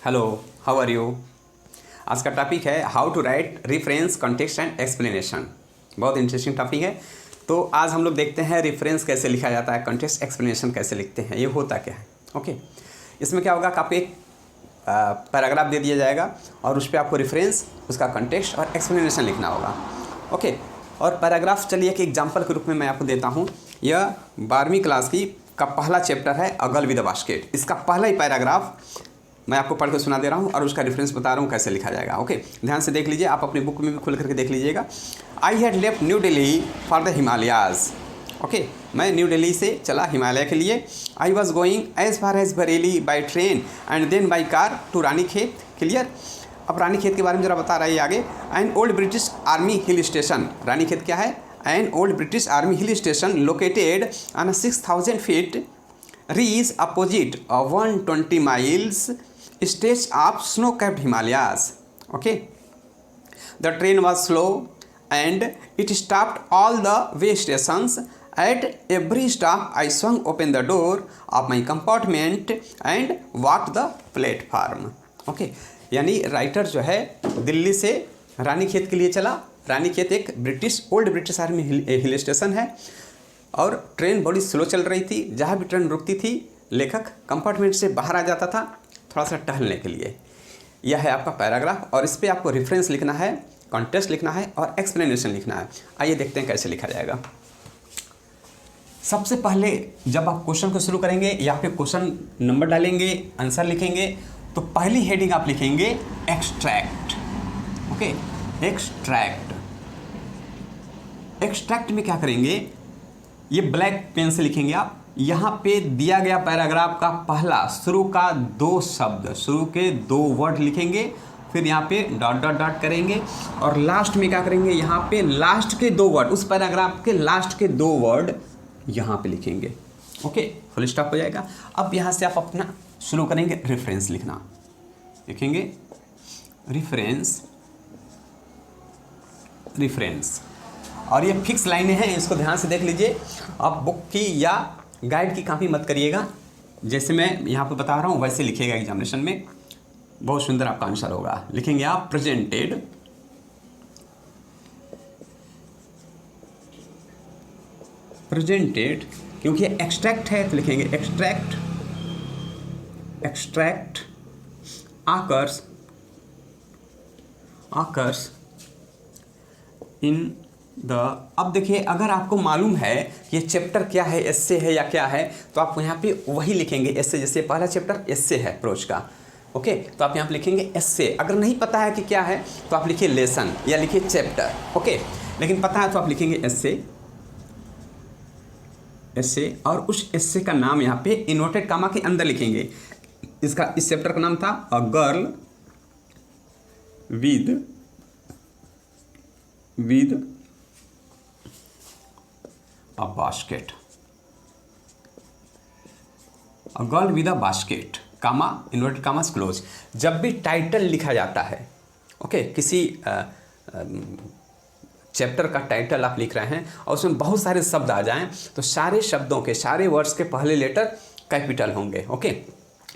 Hello, how are you. आज का topic है how to write reference context and explanation. बहुत इंटरेस्टिंग टॉपिक है। तो आज हम लोग देखते हैं रेफरेंस कैसे लिखा जाता है, कॉन्टेक्स्ट एक्सप्लेनेशन कैसे लिखते हैं, ये होता क्या है। ओके, इसमें क्या होगा कि आपको एक पैराग्राफ दे दिया जाएगा और उस पर आपको रेफरेंस, उसका कॉन्टेक्स्ट और एक्सप्लेनेशन लिखना होगा। ओके, और पैराग्राफ चलिए एक एग्जाम्पल के रूप में मैं आपको देता हूँ। यह 12वीं क्लास का पहला चैप्टर है अ गर्ल विद अ बास्केट। इसका पहला ही पैराग्राफ मैं आपको पढ़ के सुना दे रहा हूँ और उसका रेफरेंस बता रहा हूँ कैसे लिखा जाएगा। ओके, ध्यान से देख लीजिए, आप अपनी बुक में भी खोल करके देख लीजिएगा। I had left New Delhi for the Himalayas. Okay, मैं न्यू दिल्ली से चला हिमालय के लिए। I was going as far as Bareilly by train and then by car to Ranikhet. Clear. अब रानीखेत के बारे में जरा बता रहा है आगे। An old British army hill station. Ranikhet क्या है? An old British army hill station located on 6000 feet ridge opposite 120 miles stretch of snow-capped Himalayas. Okay, the train was slow and it stopped all the way stations. At every stop, I swung open the door of my compartment and walked the platform. Okay, यानी writer जो है दिल्ली से रानीखेत के लिए चला। रानीखेत एक old British army hill station है और ट्रेन बड़ी स्लो चल रही थी। जहाँ भी ट्रेन रुकती थी लेखक कंपार्टमेंट से बाहर आ जाता था थोड़ा सा टहलने के लिए। यह है आपका पैराग्राफ और इस पर आपको रेफरेंस लिखना है, कॉन्टेक्स्ट लिखना है और एक्सप्लेनेशन लिखना है। आइए देखते हैं कैसे लिखा जाएगा। सबसे पहले जब आप क्वेश्चन को शुरू करेंगे या फिर क्वेश्चन नंबर डालेंगे, आंसर लिखेंगे, तो पहली हेडिंग आप लिखेंगे एक्सट्रैक्ट। Okay, extract. एक्सट्रैक्ट में क्या करेंगे, ये ब्लैक पेन से लिखेंगे आप। यहाँ पे दिया गया पैराग्राफ का पहला शुरू का 2 शब्द, शुरू के 2 वर्ड लिखेंगे, फिर यहाँ पे डॉट डॉट डॉट करेंगे और लास्ट में क्या करेंगे, यहाँ पे लास्ट के 2 वर्ड, उस पैराग्राफ के लास्ट के 2 वर्ड यहाँ पे लिखेंगे। ओके, फुल स्टॉप हो जाएगा। अब यहाँ से आप अपना शुरू करेंगे रेफरेंस लिखना। लिखेंगे रेफरेंस, रेफरेंस, और ये फिक्स लाइनें हैं, इसको ध्यान से देख लीजिए। आप बुक की या गाइड की कॉपी मत करिएगा, जैसे मैं यहाँ पे बता रहा हूँ वैसे लिखिएगा एग्जामिनेशन में, बहुत सुंदर आपका आंसर होगा। लिखेंगे आप प्रेजेंटेड, प्रेजेंटेड, क्योंकि एक्सट्रैक्ट है तो लिखेंगे extract, extract occurs, occurs in the. अब देखिए, अगर आपको मालूम है कि ये चैप्टर क्या है, एस्से है या क्या है, तो आप यहाँ पे वही लिखेंगे एस्से। जैसे पहला चैप्टर एस्से है प्रोज का। ओके, तो आप यहाँ पे लिखेंगे एस्से। अगर नहीं पता है कि क्या है तो आप लिखिए लेसन या लिखिए चैप्टर। ओके, लेकिन पता है तो आप लिखेंगे एस्से, एस्से, और उस एस्से का नाम यहाँ पे इन्वर्टेड कामा के अंदर लिखेंगे। इसका, इस चैप्टर का नाम था a girl with a basket. A girl with a basket, comma, inverted commas close. जब भी टाइटल लिखा जाता है, ओके, किसी चैप्टर का टाइटल आप लिख रहे हैं और उसमें बहुत सारे शब्द आ जाएं, तो सारे शब्दों के, सारे वर्ड्स के पहले लेटर कैपिटल होंगे। ओके,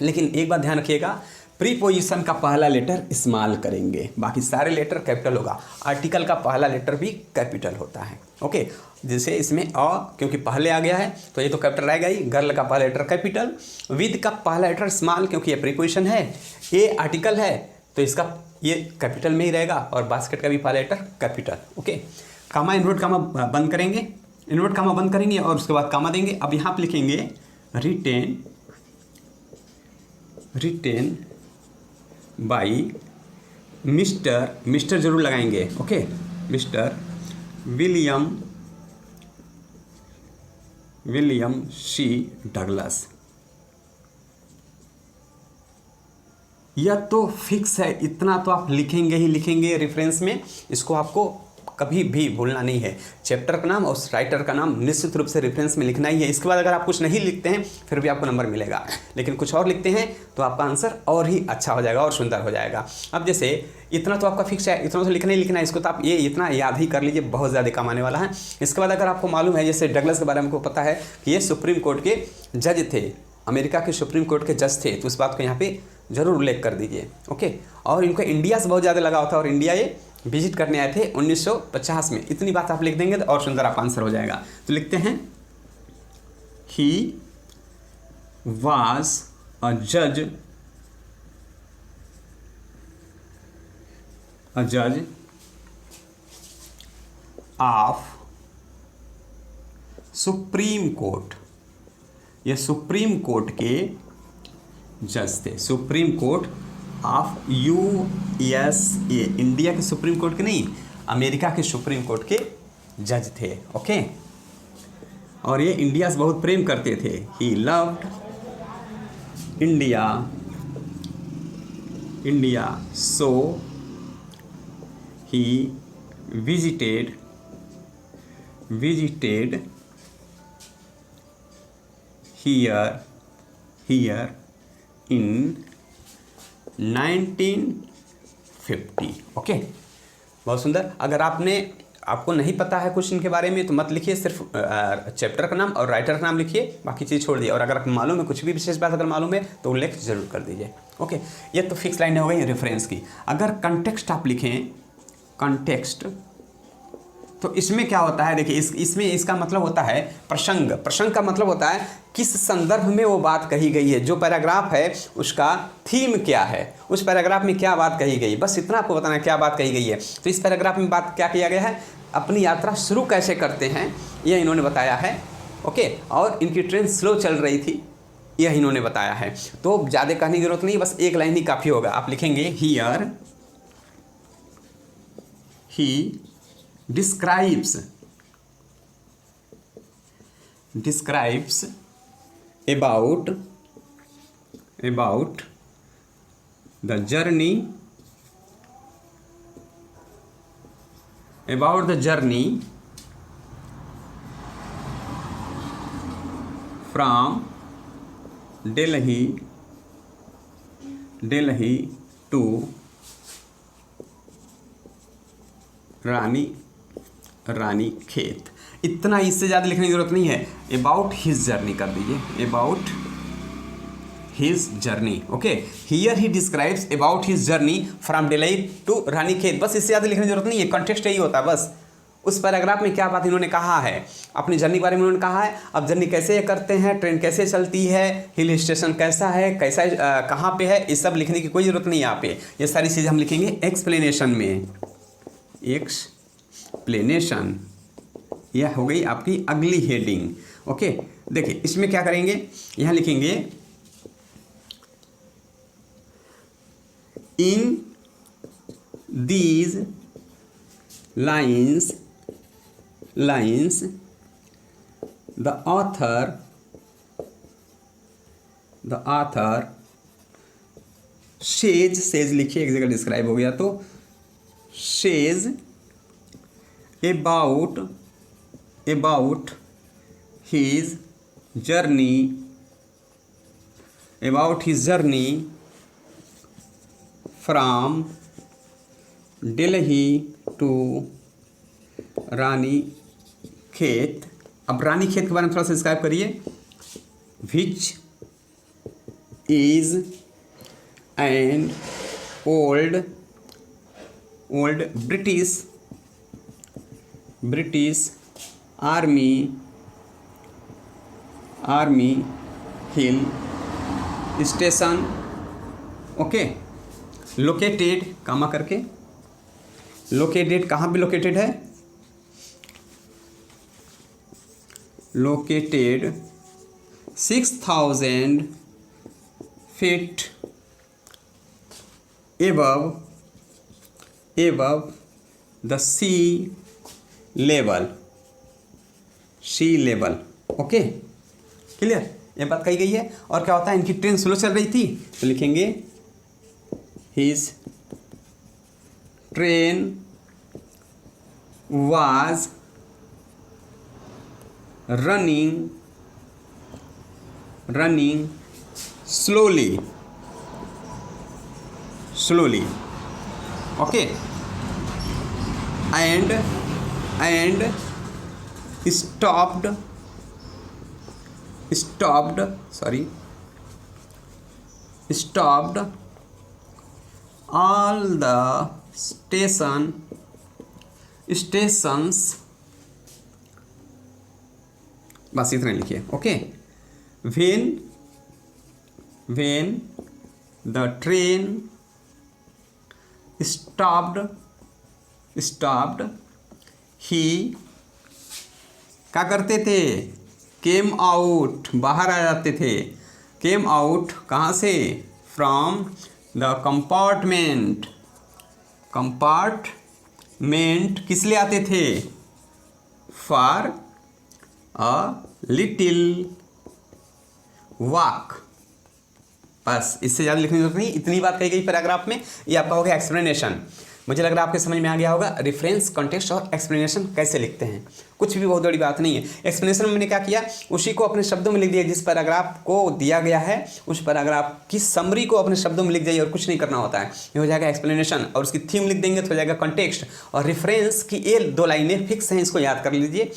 लेकिन एक बात ध्यान रखिएगा, प्रीपोजिशन का पहला लेटर स्मॉल करेंगे, बाकी सारे लेटर कैपिटल होगा। आर्टिकल का पहला लेटर भी कैपिटल होता है। ओके, जैसे इसमें अ क्योंकि पहले आ गया है तो ये तो कैपिटल रहेगा ही। गर्ल का पहला लेटर कैपिटल, विद का पहला लेटर स्मॉल क्योंकि ये प्रीपोजिशन है, ये आर्टिकल है तो इसका ये कैपिटल में ही रहेगा, और बास्केट का भी पहला लेटर कैपिटल। ओके, कामा, इन्वर्ट कामा बंद करेंगे, इन्वर्ट कामा बंद करेंगे और उसके बाद कामा देंगे। अब यहाँ पे लिखेंगे written, written by mister, mister जरूर लगाएंगे। Okay, mister William C Douglas. यह तो फिक्स है, इतना तो आप लिखेंगे ही लिखेंगे रेफरेंस में। इसको आपको कभी भी भूलना नहीं है। चैप्टर का नाम और राइटर का नाम निश्चित रूप से रेफरेंस में लिखना ही है। इसके बाद अगर आप कुछ नहीं लिखते हैं फिर भी आपको नंबर मिलेगा, लेकिन कुछ और लिखते हैं तो आपका आंसर और ही अच्छा हो जाएगा और सुंदर हो जाएगा। अब जैसे इतना तो आपका फिक्स है, इतना तो लिखना ही लिखना है, इसको तो आप ये इतना याद ही कर लीजिए, बहुत ज़्यादा काम आने वाला है। इसके बाद अगर आपको मालूम है, जैसे डगलस के बारे में आपको पता है कि ये सुप्रीम कोर्ट के जज थे, अमेरिका के सुप्रीम कोर्ट के जज थे, तो उस बात को यहाँ पे ज़रूर उल्लेख कर दीजिए। ओके, और इनको इंडिया से बहुत ज़्यादा लगाव था और इंडिया ये विजिट करने आए थे 1950 में। इतनी बात आप लिख देंगे तो और सुंदर आपका आंसर हो जाएगा। तो लिखते हैं ही वाज अ जज ऑफ सुप्रीम कोर्ट। ये सुप्रीम कोर्ट के जज थे, supreme court of USA, India के सुप्रीम कोर्ट के नहीं, अमेरिका के सुप्रीम कोर्ट के जज थे। ओके, और ये इंडिया से बहुत प्रेम करते थे। He loved India so he visited here in 1950। Okay, बहुत सुंदर। अगर आपको नहीं पता है कुछ इनके बारे में तो मत लिखिए, सिर्फ चैप्टर का नाम और राइटर का नाम लिखिए, बाकी चीज़ छोड़ दिए। और अगर आपको मालूम है कुछ भी विशेष बात अगर मालूम है तो उल्लेख जरूर कर दीजिए। ओके, ये तो फिक्स लाइन हो गई रेफरेंस की। अगर कंटेक्स्ट आप लिखें, कंटेक्स्ट, तो इसमें क्या होता है, देखिए इसमें इसका मतलब होता है प्रसंग। प्रसंग का मतलब होता है किस संदर्भ में वो बात कही गई है, जो पैराग्राफ है उसका थीम क्या है, उस पैराग्राफ में क्या बात कही गई, बस इतना आपको बताना है क्या बात कही गई है। तो इस पैराग्राफ में बात क्या किया गया है, अपनी यात्रा शुरू कैसे करते हैं यह इन्होंने बताया है। ओके, और इनकी ट्रेन स्लो चल रही थी यह इन्होंने बताया है। तो ज़्यादा कहने की जरूरत नहीं, बस एक लाइन ही काफ़ी होगा। आप लिखेंगे here he describes about the journey from Delhi to रानी खेत। इतना, इससे ज़्यादा लिखने की जरूरत नहीं है। अबाउट हिज जर्नी कर दीजिए, about his journey. Okay, here he describes about his journey from Delhi to Ranikhet. बस इससे ज़्यादा लिखने की जरूरत नहीं है, कॉन्टेक्स्ट यही होता है। बस उस पैराग्राफ में क्या बात इन्होंने कहा है, अपनी जर्नी के बारे में उन्होंने कहा है। अब जर्नी कैसे करते हैं, ट्रेन कैसे चलती है, हिल स्टेशन कैसा है, कैसा कहाँ पे है, ये सब लिखने की कोई ज़रूरत नहीं है यहाँ पे। ये सारी चीज़ें हम लिखेंगे एक्सप्लेनेशन में। एक्सप्लेनेशन, यह हो गई आपकी अगली हेडिंग। ओके, देखिए इसमें क्या करेंगे, यहाँ लिखेंगे in these lines the author says लिखिए, एक जगह डिस्क्राइब हो गया तो says about his journey from Delhi to रानी खेत। अब रानी खेत के बारे में थोड़ा सा डिस्क्राइब करिए। Which is an old British army hill station. Okay, located comma करके, लोकेटेड कहाँ पे लोकेटेड है, located 6000 feet above the sea level। Okay, clear, ये बात कही गई है। और क्या होता है, इनकी ट्रेन स्लो चल रही थी तो लिखेंगे his train was running slowly. Okay, and stopped all the stations, बस इतना लिखिए। Okay, when the train stopped he क्या करते थे, came out, बाहर आ जाते थे। came out कहाँ से, from the compartment किस लिए आते थे, for a little walk। बस इससे ज़्यादा लिखने की जरूरत नहीं, इतनी बात कही गई पैराग्राफ में। ये आपका हो गया एक्सप्लेनेशन। मुझे लग रहा है आपके समझ में आ गया होगा रेफरेंस, कॉन्टेक्स्ट और एक्सप्लेनेशन कैसे लिखते हैं। कुछ भी बहुत बड़ी बात नहीं है। एक्सप्लेनेशन में मैंने क्या किया, उसी को अपने शब्दों में लिख दिया, जिस पैराग्राफ को दिया गया है उस पैराग्राफ की समरी को अपने शब्दों में लिख जाइए और कुछ नहीं करना होता है। ये हो जाएगा एक्सप्लेनेशन, और उसकी थीम लिख देंगे तो हो जाएगा कॉन्टेक्स्ट। और रेफरेंस की ये 2 लाइनें फिक्स हैं, इसको याद कर लीजिए,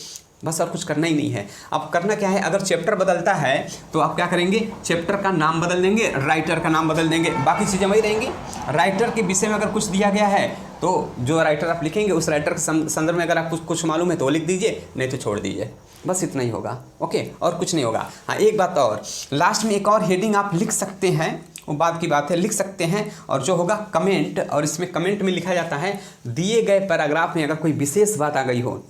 बस और कुछ करना ही नहीं है। अब करना क्या है, अगर चैप्टर बदलता है तो आप क्या करेंगे, चैप्टर का नाम बदल देंगे, राइटर का नाम बदल देंगे, बाकी चीज़ें वही रहेंगी। राइटर के विषय में अगर कुछ दिया गया है तो जो राइटर आप लिखेंगे उस राइटर के संदर्भ में अगर आपको कुछ मालूम है तो लिख दीजिए, नहीं तो छोड़ दीजिए, बस इतना ही होगा। ओके, और कुछ नहीं होगा। हाँ, एक बात और, लास्ट में एक और हेडिंग आप लिख सकते हैं, वो बात की बात है, लिख सकते हैं, और जो होगा कमेंट। और इसमें कमेंट में लिखा जाता है दिए गए पैराग्राफ में अगर कोई विशेष बात आ गई हो,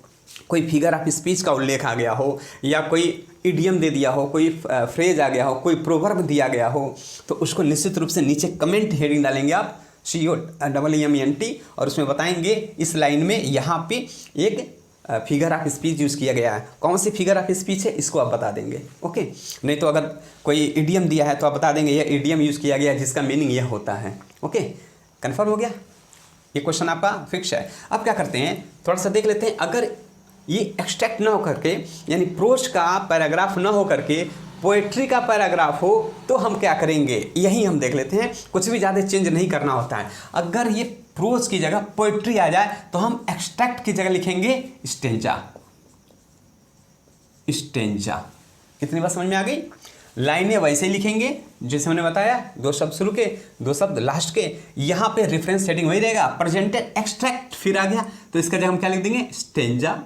कोई फिगर ऑफ स्पीच का उल्लेख आ गया हो, या कोई इडियम दे दिया हो, कोई फ्रेज आ गया हो, कोई प्रोवर्ब दिया गया हो, तो उसको निश्चित रूप से नीचे कमेंट हेडिंग डालेंगे आप, COMMENT, और उसमें बताएंगे इस लाइन में यहाँ पे एक फिगर ऑफ स्पीच यूज़ किया गया है। कौन सी फिगर ऑफ स्पीच है इसको आप बता देंगे। ओके, नहीं तो अगर कोई इडियम दिया है तो आप बता देंगे यह इडियम यूज़ किया गया है जिसका मीनिंग यह होता है। ओके, कन्फर्म हो गया, ये क्वेश्चन आपका फिक्स है। अब क्या करते हैं, थोड़ा सा देख लेते हैं। अगर ये एक्सट्रैक्ट ना हो करके, यानी प्रोज का पैराग्राफ ना हो करके पोएट्री का पैराग्राफ हो, तो हम क्या करेंगे, यही हम देख लेते हैं। कुछ भी ज़्यादा चेंज नहीं करना होता है। अगर ये प्रोज की जगह पोएट्री आ जाए तो हम एक्सट्रैक्ट की जगह लिखेंगे स्टेंजा। कितनी बात समझ में आ गई। लाइनें वैसे ही लिखेंगे जैसे मैंने बताया, 2 शब्द शुरू के, 2 शब्द लास्ट के। यहाँ पे रेफरेंस हेडिंग वही रहेगा, प्रेजेंटेड एक्सट्रैक्ट फिर आ गया तो इसका जगह हम क्या लिख देंगे, स्टेंजा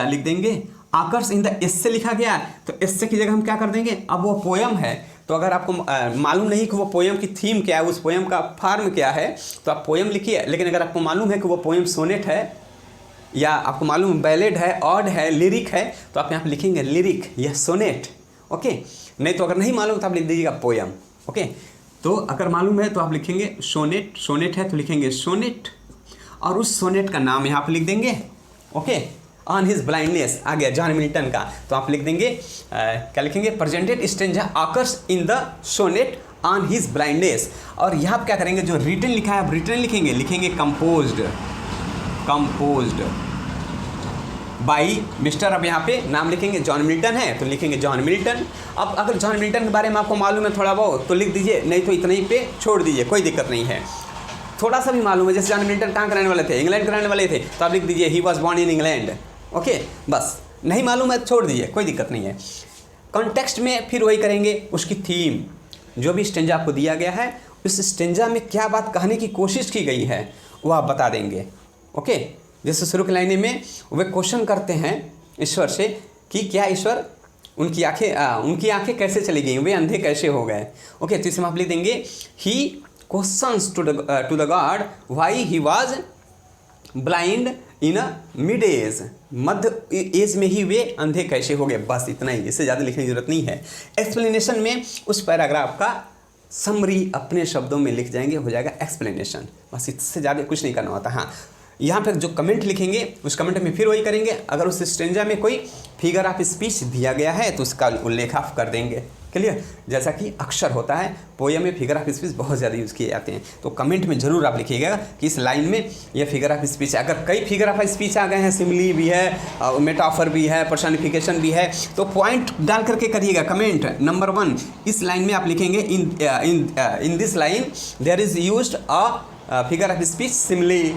लिख देंगे। आकर्स इन द एस्से लिखा गया है तो एस्से की जगह हम क्या कर देंगे, अब वो पोयम है तो अगर आपको मालूम नहीं कि वो पोयम की थीम क्या है, उस पोयम का फॉर्म क्या है, तो आप पोयम लिखिए। लेकिन अगर आपको मालूम है कि वो पोयम सोनेट है, या आपको मालूम बैलेड है, ऑड है, लिरिक है, तो आप यहाँ पे लिखेंगे लिरिक या सोनेट। ओके, नहीं तो अगर नहीं मालूम तो आप लिख दीजिएगा पोयम। ओके, तो अगर मालूम है तो आप लिखेंगे सोनेट है तो लिखेंगे सोनेट, और उस सोनेट का नाम यहाँ पे लिख देंगे। ओके, ऑन हिज ब्लाइंडनेस आ गया जॉन मिल्टन का, तो आप लिख देंगे क्या लिखेंगे, presented stanza occurs in the sonnet on his blindness. और यहाँ आप क्या करेंगे, जो रिटन लिखा है आप रिटन लिखेंगे कंपोज्ड बाई मिस्टर। अब यहाँ पे नाम लिखेंगे, जॉन मिल्टन है तो लिखेंगे जॉन मिल्टन। अब अगर जॉन मिल्टन के बारे में आपको मालूम है थोड़ा बहुत तो लिख दीजिए, नहीं तो इतना ही पे छोड़ दीजिए, कोई दिक्कत नहीं है। थोड़ा सा भी मालूम है, जैसे जॉन मिल्टन कहाँ के रहने वाले थे, इंग्लैंड के रहने वाले थे, तो आप लिख दीजिए he was born in England. Okay, बस नहीं मालूम है छोड़ दीजिए, कोई दिक्कत नहीं है। कॉन्टेक्स्ट में फिर वही करेंगे, उसकी थीम, जो भी स्टेंजा आपको दिया गया है उस स्टेंजा में क्या बात कहने की कोशिश की गई है वो आप बता देंगे। ओके, जैसे शुरू की लाइने में वे क्वेश्चन करते हैं ईश्वर से कि क्या ईश्वर, उनकी आंखें कैसे चली गई, वे अंधे कैसे हो गए। ओके, तो इसमें आप लिख देंगे he questions to the god why he was blind in mid age, मध्य एज में ही वे अंधे कैसे हो गए। बस इतना ही, इससे ज़्यादा लिखने की जरूरत नहीं है। एक्सप्लेनेशन में उस पैराग्राफ का समरी अपने शब्दों में लिख जाएंगे, हो जाएगा एक्सप्लेनेशन। बस इससे ज़्यादा कुछ नहीं करना होता। हाँ, यहाँ पर जो कमेंट लिखेंगे उस कमेंट में फिर वही करेंगे, अगर उस स्टेंजा में कोई फिगर ऑफ स्पीच दिया गया है तो उसका उल्लेख आप कर देंगे। क्लियर, जैसा कि अक्सर होता है पोयम में फिगर ऑफ स्पीच बहुत ज़्यादा यूज़ किए जाते हैं, तो कमेंट में ज़रूर आप लिखिएगा कि इस लाइन में यह फिगर ऑफ स्पीच है। अगर कई फिगर ऑफ स्पीच आ गए हैं, सिमिली भी है, मेटाफर भी है, पर्सनिफिकेशन भी है, तो पॉइंट डाल करके करिएगा कमेंट। नंबर 1, इस लाइन में आप लिखेंगे in this line there is used a figure of speech simile,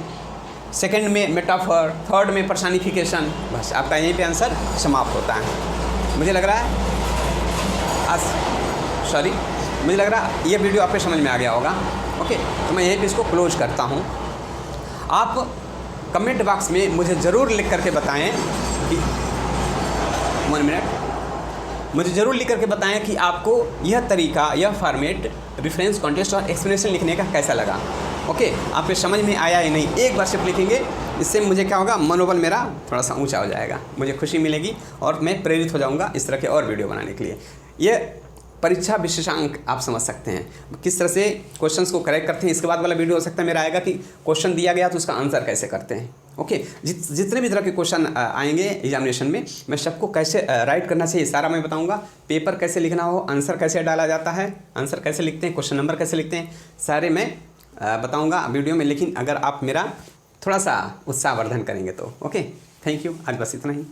second में मेटाफर, थर्ड में पर्सनिफिकेशन। बस आपका यहीं पे आंसर समाप्त होता है। मुझे लग रहा है सॉरी, मुझे लग रहा ये वीडियो आपके समझ में आ गया होगा। ओके, तो मैं यहीं पे इसको क्लोज करता हूँ। आप कमेंट बॉक्स में मुझे ज़रूर लिख करके बताएं कि 1 मिनट, मुझे ज़रूर लिख करके बताएं कि आपको यह तरीका, यह फॉर्मेट रेफरेंस, कॉन्टेक्स्ट और एक्सप्लेनेशन लिखने का कैसा लगा। ओके, आपके समझ में आया या नहीं, एक बार सिर्फ लिखेंगे। इससे मुझे क्या होगा, मनोबल मेरा थोड़ा सा ऊंचा हो जाएगा, मुझे खुशी मिलेगी और मैं प्रेरित हो जाऊंगा इस तरह के और वीडियो बनाने के लिए। ये परीक्षा विशेषांक आप समझ सकते हैं किस तरह से क्वेश्चंस को करेक्ट करते हैं। इसके बाद वाला वीडियो हो सकता है मेरा आएगा कि क्वेश्चन दिया गया तो उसका आंसर कैसे करते हैं। ओके, जितने भी तरह के क्वेश्चन आएंगे एग्जामिनेशन में, मैं सबको कैसे राइट करना चाहिए सारा मैं बताऊंगा। पेपर कैसे लिखना हो, आंसर कैसे डाला जाता है, आंसर कैसे लिखते हैं, क्वेश्चन नंबर कैसे लिखते हैं, सारे मैं बताऊंगा वीडियो में। लेकिन अगर आप मेरा थोड़ा सा उत्साहवर्धन करेंगे तो ओके। थैंक यू, आज बस इतना ही।